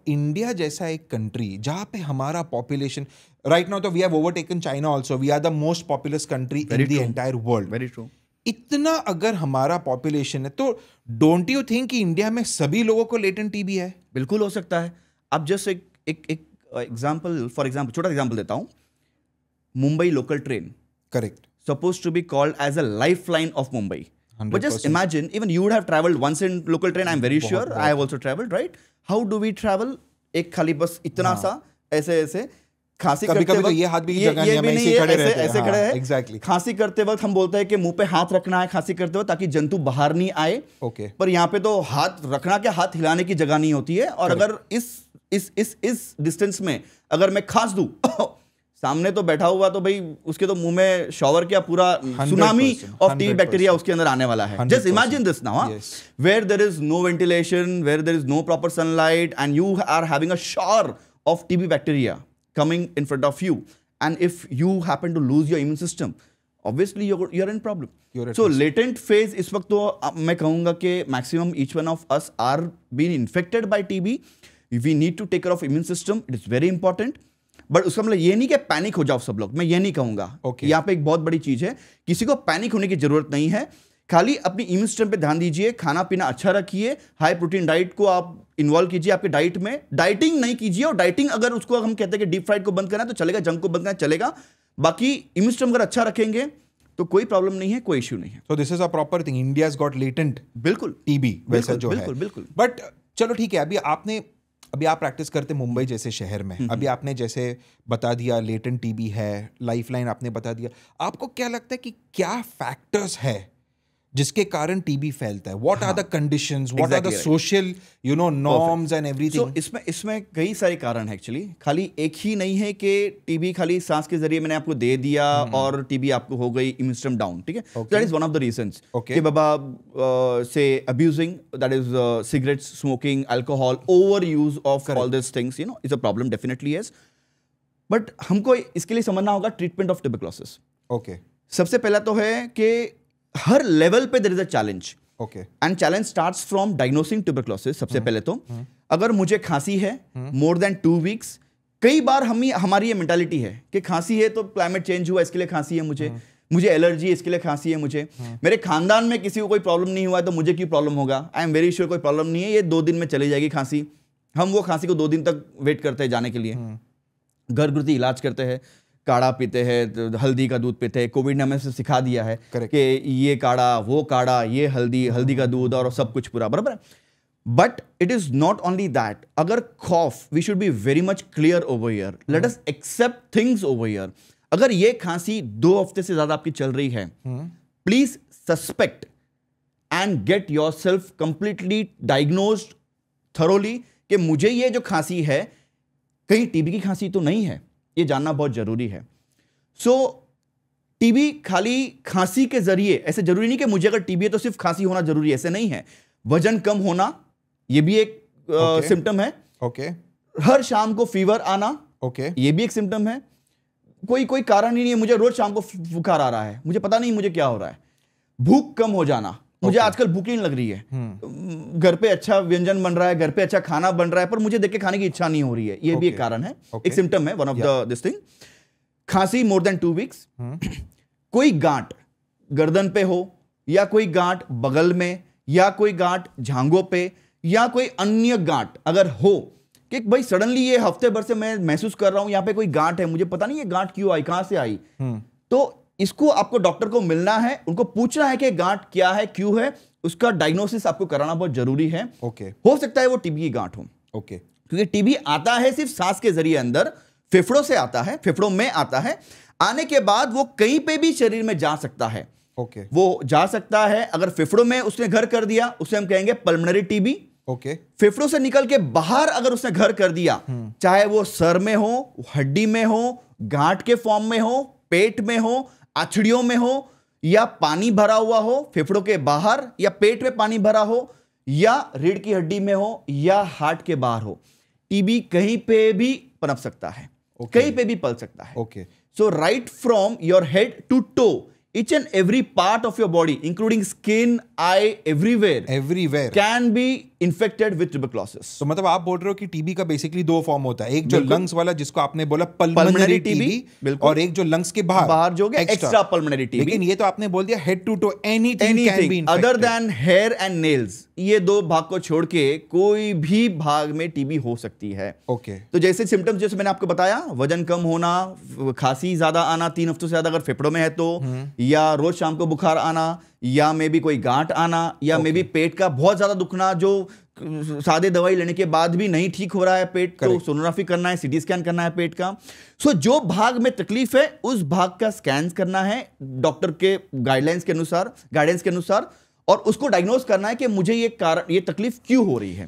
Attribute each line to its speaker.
Speaker 1: India जैसा एक country जहां पे हमारा पॉपुलेशन राइट नाउ, तो we have overtaken China also, we are the most populous country in the entire world.
Speaker 2: Very true.
Speaker 1: इतना अगर हमारा पॉपुलेशन है तो डोंट यू थिंक कि इंडिया में सभी लोगों को लेटेंट टीबी है?
Speaker 2: बिल्कुल हो सकता है। अब जस्ट एक एग्जांपल, फॉर एग्जांपल छोटा एग्जांपल देता हूं। Mumbai local train
Speaker 1: correct,
Speaker 2: supposed to be called as a lifeline of Mumbai.
Speaker 1: 100%.
Speaker 2: But just imagine, even you would have traveled once in local train, I'm very sure. I have also traveled, right? How do we travel? एक खाली बस इतना सा ऐसे ऐसे खांसी करते वक्त,
Speaker 1: तो ये हाथ भी की जगह नहीं है, मैं ऐसे खड़े रहते हैं,
Speaker 2: ऐसे खड़े हैं।
Speaker 1: एग्जैक्टली।
Speaker 2: खांसी करते वक्त हम बोलते हैं कि मुंह पे हाथ रखना है खांसी करते वक्त, ताकि जंतु बाहर नहीं आए।
Speaker 1: ओके।
Speaker 2: पर यहाँ पे तो हाथ रखना क्या, हाथ हिलाने की जगह नहीं होती है। और अगर इस डिस्टेंस में अगर मैं खांस दूं सामने तो बैठा हुआ, तो भाई उसके तो मुंह में शॉवर क्या, पूरा सुनामी ऑफ टीबी बैक्टीरिया उसके अंदर आने वाला है। Just imagine this now, where there is no ventilation, where there is no proper sunlight, and you are having a shower of TB bacteria coming in front of you, and if you happen to lose your immune system, obviously you're in problem. So latent phase इस वक्त तो मैं कहूँगा कि maximum each one of us are being infected by TB. We need to take care of immune system. It is very important. But उसका मतलब ये नहीं कि पैनिक हो जाओ सब लोग, मैं ये नहीं कहूँगा। यहाँ पे एक बहुत बड़ी चीज़ है, किसी को पैनिक होने की जरूरत नहीं है। खाली अपनी इम्यून सिस्टम पे ध्यान दीजिए, खाना पीना अच्छा रखिए, हाई प्रोटीन डाइट को आप इन्वॉल्व कीजिए आपके डाइट में। डाइटिंग नहीं कीजिए, और डाइटिंग अगर उसको हम कहते हैं कि डीप फ्राइड को बंद करना है तो चलेगा, जंक को बंद करना चलेगा। बाकी इम्यून सिस्टम अगर अच्छा रखेंगे तो कोई प्रॉब्लम नहीं है, कोई इश्यू नहीं है।
Speaker 1: So this is a proper thing, India has got latent
Speaker 2: बिल्कुल
Speaker 1: टीबी वैसा जो है।
Speaker 2: बिल्कुल बिल्कुल।
Speaker 1: बट चलो ठीक है, अभी आप प्रैक्टिस करते मुंबई जैसे शहर में, अभी आपने जैसे बता दिया लेटेंट टीबी है, लाइफलाइन आपने बता दिया। आपको क्या लगता है कि क्या फैक्टर्स है जिसके कारण टीबी फैलता है? What are the conditions, what are the social norms and everything?
Speaker 2: इसमें कई सारे कारण है एक्चुअली, खाली एक ही नहीं है कि टीबी खाली सांस के जरिए मैंने आपको दे दिया और टीबी आपको हो गई, इम्यून सिस्टम डाउन, ठीक है। That is one of the reasons कि बाबा से abusing, that is cigarettes, smoking, alcohol, over use of all this things, you know, is a problem, definitely yes. But हमको इसके लिए समझना होगा ट्रीटमेंट ऑफ ट्यूबरक्लोसिस।
Speaker 1: ओके,
Speaker 2: सबसे पहला तो है कि हर लेवल पे there is a challenge.
Speaker 1: Okay,
Speaker 2: and challenge starts from diagnosing tuberculosis. सबसे पहले तो अगर मुझे खांसी है मोर देन 2 वीक्स, कई बार हमारी ये मेंटालिटी है कि खांसी है तो क्लाइमेट चेंज हुआ इसके लिए खांसी है, मुझे एलर्जी है इसके लिए खांसी है, मेरे खानदान में किसी को कोई प्रॉब्लम नहीं हुआ है तो मुझे क्यों प्रॉब्लम होगा? आई एम वेरी श्योर कोई प्रॉब्लम नहीं है, ये 2 दिन में चली जाएगी खांसी। हम वो खांसी को 2 दिन तक वेट करते हैं जाने के लिए, घरगुती इलाज करते हैं, काढ़ा पीते हैं, हल्दी का दूध पीते हैं। कोविड ने हमें सिखा दिया है कि ये काढ़ा, वो काढ़ा, ये हल्दी का दूध और सब कुछ पूरा बराबर। But it is not only that. अगर cough, we should be very much clear over here, let us accept things over here. अगर ये खांसी 2 हफ्ते से ज्यादा आपकी चल रही है, please suspect and get yourself completely diagnosed thoroughly कि मुझे ये जो खांसी है कहीं टीबी की खांसी तो नहीं है, ये जानना बहुत जरूरी है। सो टीबी खाली खांसी के जरिए, ऐसे जरूरी नहीं कि मुझे अगर टीबी है तो सिर्फ खांसी होना जरूरी है, ऐसे नहीं है। वजन कम होना ये भी एक सिम्टम है।
Speaker 1: ओके,
Speaker 2: हर शाम को फीवर आना,
Speaker 1: ओके,
Speaker 2: ये भी एक सिम्टम है। कोई कारण ही नहीं है, मुझे रोज शाम को बुखार आ रहा है, मुझे पता नहीं मुझे क्या हो रहा है। भूख कम हो जाना, मुझे आजकल भूख नहीं लग रही है, घर पे अच्छा व्यंजन बन रहा है, घर पे अच्छा खाना बन रहा है, पर मुझे देख के खाने की इच्छा नहीं हो रही है, ये भी एक कारण है, एक सिम्टम है, one of the this thing. खांसी मोर देन 2 वीक्स, कोई गांठ गर्दन पे हो, या कोई गांठ बगल में, या कोई गांठ झांगों पे, या कोई अन्य गांठ अगर हो कि भाई सडनली ये हफ्ते भर से मैं महसूस कर रहा हूं यहाँ पे कोई गांठ है, मुझे पता नहीं ये गांठ क्यों आई, कहां से आई, तो इसको आपको डॉक्टर को मिलना है, उनको पूछना है कि गांठ क्या है, क्यों है, उसका डायग्नोसिस आपको कराना बहुत जरूरी है।
Speaker 1: ओके,
Speaker 2: हो सकता है वो टीबी की गांठ हो।
Speaker 1: ओके,
Speaker 2: क्योंकि टीबी आता है सिर्फ सांस के जरिए अंदर, फेफड़ों से आता है, फेफड़ों में आता है, आने के बाद वो कहीं पे भी शरीर में जा सकता है।
Speaker 1: ओके,
Speaker 2: वो जा सकता है, अगर फेफड़ों में उसने घर कर दिया उसे हम कहेंगे पल्मोनरी टीबी।
Speaker 1: ओके,
Speaker 2: फेफड़ों से निकल के बाहर अगर उसने घर कर दिया, चाहे वो सर में हो, हड्डी में हो, गांठ के फॉर्म में हो, पेट में हो, आछड़ियों में हो, या पानी भरा हुआ हो फेफड़ों के बाहर, या पेट में पानी भरा हो, या रीढ़ की हड्डी में हो, या हार्ट के बाहर हो, टीबी कहीं पे भी पनप सकता है, कहीं पे भी पल सकता है।
Speaker 1: Okay,
Speaker 2: so right from your head to toe, each and every part of your body including skin, eye, everywhere
Speaker 1: everywhere
Speaker 2: can be infected with tuberculosis.
Speaker 1: तो मतलब आप बोल रहे हो कि टीबी का बेसिकली दो फॉर्म होता है, एक जो लंग्स वाला जिसको आपने बोला
Speaker 2: Pulmonary
Speaker 1: पल्मोनरी
Speaker 2: TB,
Speaker 1: टीबी, और एक जो लंग्स के बाहर
Speaker 2: जो एक्स्ट्रा पल्मोनरी टीबी।
Speaker 1: लेकिन ये तो आपने बोल दिया head to toe anything
Speaker 2: other than hair and nails, ये दो भाग को छोड़ के कोई भी भाग में टीबी हो सकती है।
Speaker 1: ओके।
Speaker 2: तो जैसे सिम्टम्स जैसे मैंने आपको बताया, वजन कम होना, खांसी ज्यादा आना 3 हफ्तों से ज्यादा अगर फेफड़ों में है तो, या रोज शाम को बुखार आना, या मे बी कोई गांठ आना, या मे बी पेट का बहुत ज्यादा दुखना जो सादे दवाई लेने के बाद भी नहीं ठीक हो रहा है पेट, तो सोनोग्राफी करना है, सीटी स्कैन करना है पेट का। सो जो भाग में तकलीफ है उस भाग का स्कैन करना है डॉक्टर के गाइडलाइंस के अनुसार, और उसको डायग्नोज करना है कि मुझे ये तकलीफ क्यों हो रही है।